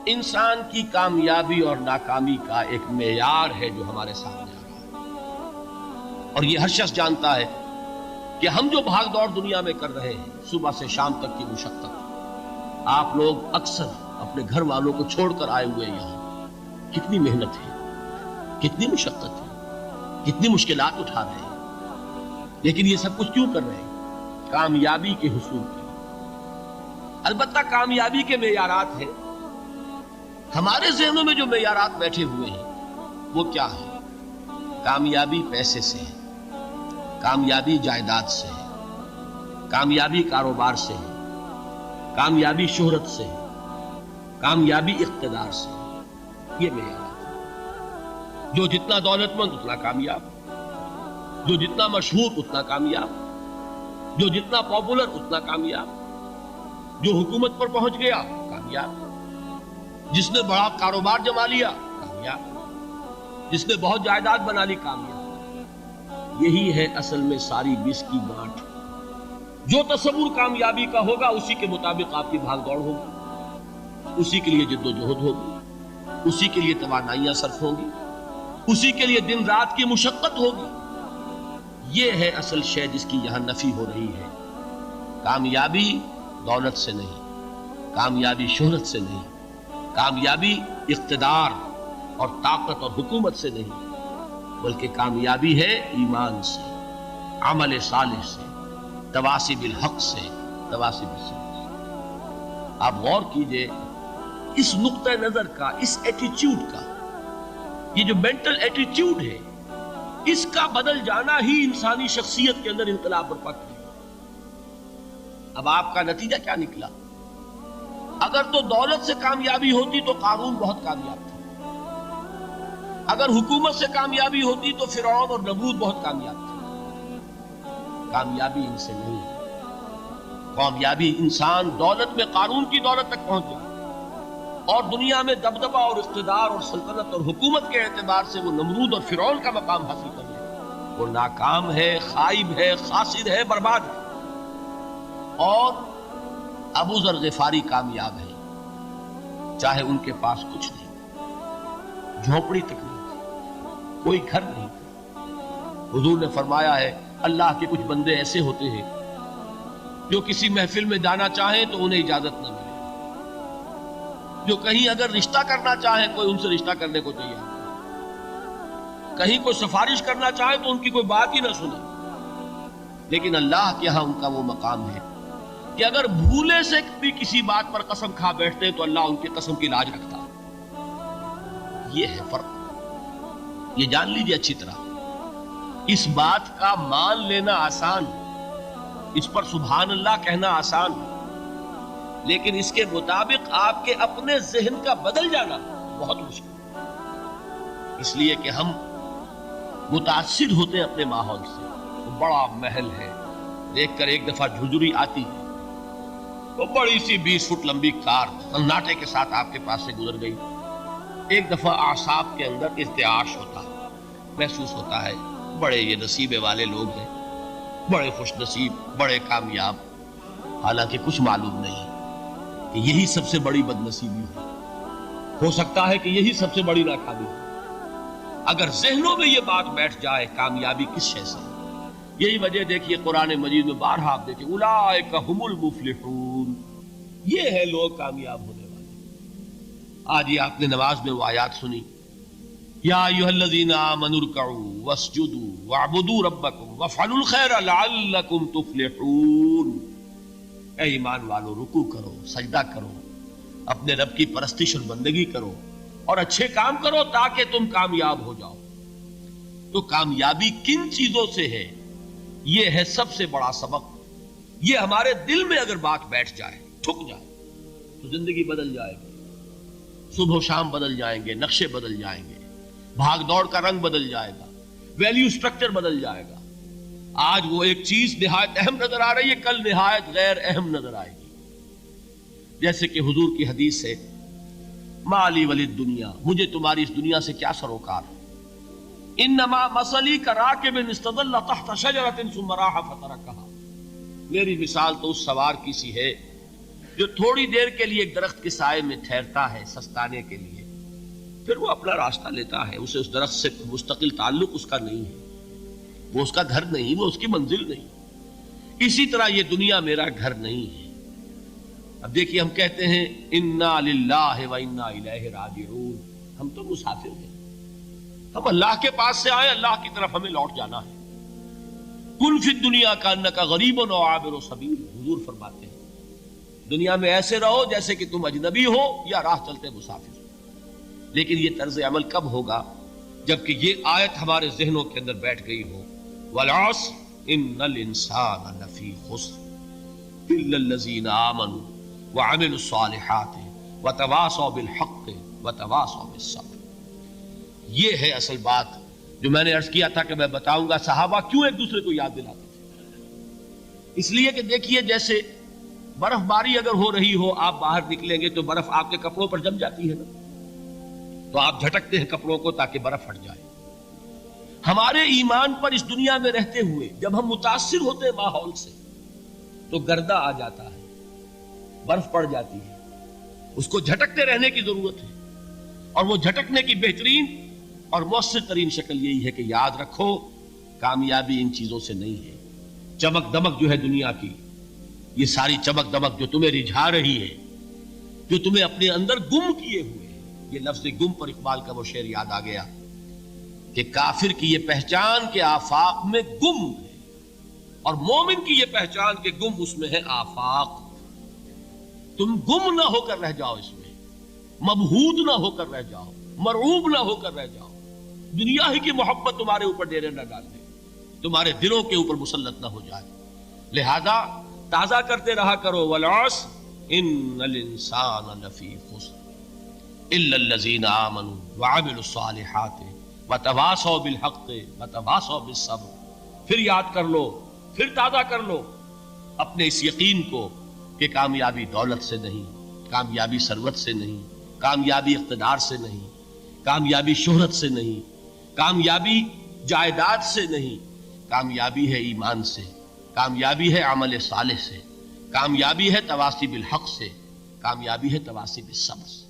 انسان کی کامیابی اور ناکامی کا ایک معیار ہے جو ہمارے سامنے آ رہا ہے، اور یہ ہر شخص جانتا ہے کہ ہم جو بھاگ دوڑ دنیا میں کر رہے ہیں، صبح سے شام تک کی مشقت، آپ لوگ اکثر اپنے گھر والوں کو چھوڑ کر آئے ہوئے یہاں، کتنی محنت ہے، کتنی مشقت ہے، کتنی مشکلات اٹھا رہے ہیں، لیکن یہ سب کچھ کیوں کر رہے ہیں؟ کامیابی کے حصول کے لیے۔ البتہ کامیابی کے معیارات ہیں، ہمارے ذہنوں میں جو معیارات بیٹھے ہوئے ہیں وہ کیا ہے؟ کامیابی پیسے سے ہے، کامیابی جائیداد سے ہے، کامیابی کاروبار سے ہے، کامیابی شہرت سے ہے، کامیابی اقتدار سے ہے۔ یہ معیارات ہیں۔ جو جتنا دولت مند اتنا کامیاب، جو جتنا مشہور اتنا کامیاب، جو جتنا پاپولر اتنا کامیاب، جو حکومت پر پہنچ گیا کامیاب، جس نے بڑا کاروبار جما لیا کامیاب، جس نے بہت جائیداد بنا لی کامیاب۔ یہی ہے اصل میں ساری بس کی گانٹھ۔ جو تصور کامیابی کا ہوگا اسی کے مطابق آپ کی بھاگ دوڑ ہوگی، اسی کے لیے جد و جہد ہوگی، اسی کے لیے توانائیاں صرف ہوں گی، اسی کے لیے دن رات کی مشقت ہوگی۔ یہ ہے اصل شے جس کی یہاں نفی ہو رہی ہے۔ کامیابی دولت سے نہیں، کامیابی شہرت سے نہیں، کامیابی اقتدار اور طاقت اور حکومت سے نہیں، بلکہ کامیابی ہے ایمان سے، عمل صالح سے، تواصی بالحق سے، تواصی بالصبر سے۔ آپ غور کیجئے اس نقطہ نظر کا، اس ایٹیچیوڈ کا، یہ جو مینٹل ایٹیچیوڈ ہے، اس کا بدل جانا ہی انسانی شخصیت کے اندر انقلاب برپا کرے۔ اب آپ کا نتیجہ کیا نکلا؟ اگر تو دولت سے کامیابی ہوتی تو قارون بہت کامیاب تھا، اگر حکومت سے کامیابی ہوتی تو فرعون اور نمرود بہت کامیاب تھے۔ کامیابی ان سے نہیں ہے۔ کامیابی انسان دولت میں قارون کی دولت تک پہنچ جائے اور دنیا میں دبدبہ اور اقتدار اور سلطنت اور حکومت کے اعتبار سے وہ نمرود اور فرعون کا مقام حاصل کر لے، وہ ناکام ہے، خائب ہے، خاسر ہے، برباد ہے۔ اور ابو ذر غفاری کامیاب ہے، چاہے ان کے پاس کچھ نہیں، جھونپڑی تک نہیں تھی، کوئی گھر نہیں تھا۔ حضور نے فرمایا ہے اللہ کے کچھ بندے ایسے ہوتے ہیں جو کسی محفل میں جانا چاہیں تو انہیں اجازت نہ ملے، جو کہیں اگر رشتہ کرنا چاہیں کوئی ان سے رشتہ کرنے کو تیار نہیں، کہیں کوئی سفارش کرنا چاہے تو ان کی کوئی بات ہی نہ سنے، لیکن اللہ کے ہاں ان کا وہ مقام ہے کہ اگر بھولے سے بھی کسی بات پر قسم کھا بیٹھتے ہیں تو اللہ ان کی قسم کی لاج رکھتا ہے۔ یہ ہے فرق، یہ جان لیجیے اچھی طرح۔ اس بات کا مان لینا آسان، اس پر سبحان اللہ کہنا آسان، لیکن اس کے مطابق آپ کے اپنے ذہن کا بدل جانا بہت مشکل، اس لیے کہ ہم متاثر ہوتے ہیں اپنے ماحول سے۔ وہ بڑا محل ہے، دیکھ کر ایک دفعہ جھجری آتی ہے، وہ بڑی سی 20 فٹ لمبی کار سناٹے کے ساتھ آپ کے پاس سے گزر گئی، ایک دفعہ اعصاب کے اندر ارتعاش ہوتا ہے، محسوس ہوتا ہے بڑے یہ نصیبے والے لوگ ہیں، بڑے خوش نصیب، بڑے کامیاب، حالانکہ کچھ معلوم نہیں کہ یہی سب سے بڑی بد نصیبی ہو سکتا ہے کہ یہی سب سے بڑی ناکامی ہو۔ اگر ذہنوں میں یہ بات بیٹھ جائے کامیابی کس شے سے، یہی وجہ دیکھیے قرآن مجید میں بارہا آپ دیکھیں اولئک هم المفلحون، یہ ہے لوگ کامیاب ہونے والے۔ آج یہ آپ نے نماز میں وہ آیات سنی، یا ایھا الذین آمنوا ارکعوا واسجدوا واعبدوا ربکم وافعلوا الخیر لعلکم تفلحون۔ اے ایمان والو، رکوع کرو، سجدہ کرو، اپنے رب کی پرستش اور بندگی کرو اور اچھے کام کرو تاکہ تم کامیاب ہو جاؤ۔ تو کامیابی کن چیزوں سے ہے؟ یہ ہے سب سے بڑا سبق۔ یہ ہمارے دل میں اگر بات بیٹھ جائے، ٹھک جائے، تو زندگی بدل جائے گی، صبح و شام بدل جائیں گے، نقشے بدل جائیں گے، بھاگ دوڑ کا رنگ بدل جائے گا، ویلیو سٹرکچر بدل جائے گا۔ آج وہ ایک چیز نہایت اہم نظر آ رہی ہے، کل نہایت غیر اہم نظر آئے گی۔ جیسے کہ حضور کی حدیث ہے ما لی ولی الدنیا، مجھے تمہاری اس دنیا سے کیا سروکار ہے، انما مثلی کراکب استظل تحت شجرۃ ثم راح فترکھا، میری مثال تو اس سوار کی سی ہے جو تھوڑی دیر کے لیے ایک درخت کے سائے میں ٹھہرتا ہے سستانے کے لیے، پھر وہ اپنا راستہ لیتا ہے، اسے اس درخت سے مستقل تعلق اس کا نہیں ہے، وہ اس کا گھر نہیں، وہ اس کی منزل نہیں۔ اسی طرح یہ دنیا میرا گھر نہیں ہے۔ اب دیکھیے ہم کہتے ہیں انا للہ و انا الیہ راجعون، ہم تو مسافر ہیں، ہم اللہ کے پاس سے آئے، اللہ کی طرف ہمیں لوٹ جانا ہے۔ کن فی الدنیا کانک غریب و عابر سبیل، حضور فرماتے ہیں دنیا میں ایسے رہو جیسے کہ تم اجنبی ہو یا راہ چلتے مسافر۔ لیکن یہ طرز عمل کب ہوگا؟ جبکہ یہ آیت ہمارے ذہنوں کے اندر بیٹھ گئی ہو، والعصر ان الانسان لفی خسر الا الذین آمنوا وعملوا الصالحات وتواصوا بالحق وتواصوا بالصبر۔ یہ ہے اصل بات جو میں نے عرض کیا تھا کہ میں بتاؤں گا صحابہ کیوں ایک دوسرے کو یاد دلاتے تھے۔ اس لیے کہ دیکھیے جیسے برف باری اگر ہو رہی ہو، آپ باہر نکلیں گے تو برف آپ کے کپڑوں پر جم جاتی ہے نا، تو آپ جھٹکتے ہیں کپڑوں کو تاکہ برف ہٹ جائے۔ ہمارے ایمان پر اس دنیا میں رہتے ہوئے جب ہم متاثر ہوتے ہیں ماحول سے تو گردہ آ جاتا ہے، برف پڑ جاتی ہے، اس کو جھٹکتے رہنے کی ضرورت ہے۔ اور وہ جھٹکنے کی بہترین اور مؤثر ترین شکل یہی ہے کہ یاد رکھو کامیابی ان چیزوں سے نہیں ہے۔ چمک دمک جو ہے دنیا کی، یہ ساری چمک دمک جو تمہیں رجھا رہی ہے، جو تمہیں اپنے اندر گم کیے ہوئے ہے، یہ لفظ گم پر اقبال کا وہ شعر یاد آ گیا کہ کافر کی یہ پہچان کے آفاق میں گم ہے، اور مومن کی یہ پہچان کے گم اس میں ہے آفاق۔ تم گم نہ ہو کر رہ جاؤ، اس میں مبہوت نہ ہو کر رہ جاؤ، مرعوب نہ ہو کر رہ جاؤ، دنیا ہی کی محبت تمہارے اوپر ڈیرے نہ ڈال دے، تمہارے دلوں کے اوپر مسلط نہ ہو جائے۔ لہذا تازہ کرتے رہا کرو، والعصر ان الانسان لفی خسر الا الذین آمنوا وعملوا الصالحات وتواصوا بالحق وتواصوا بالصبر۔ پھر یاد کر لو، پھر تازہ کر لو اپنے اس یقین کو کہ کامیابی دولت سے نہیں، کامیابی ثروت سے نہیں، کامیابی اقتدار سے نہیں، کامیابی شہرت سے نہیں، کامیابی جائیداد سے نہیں، کامیابی ہے ایمان سے، کامیابی ہے عمل صالح سے، کامیابی ہے تواصی بالحق سے، کامیابی ہے تواصی بالصبر سے۔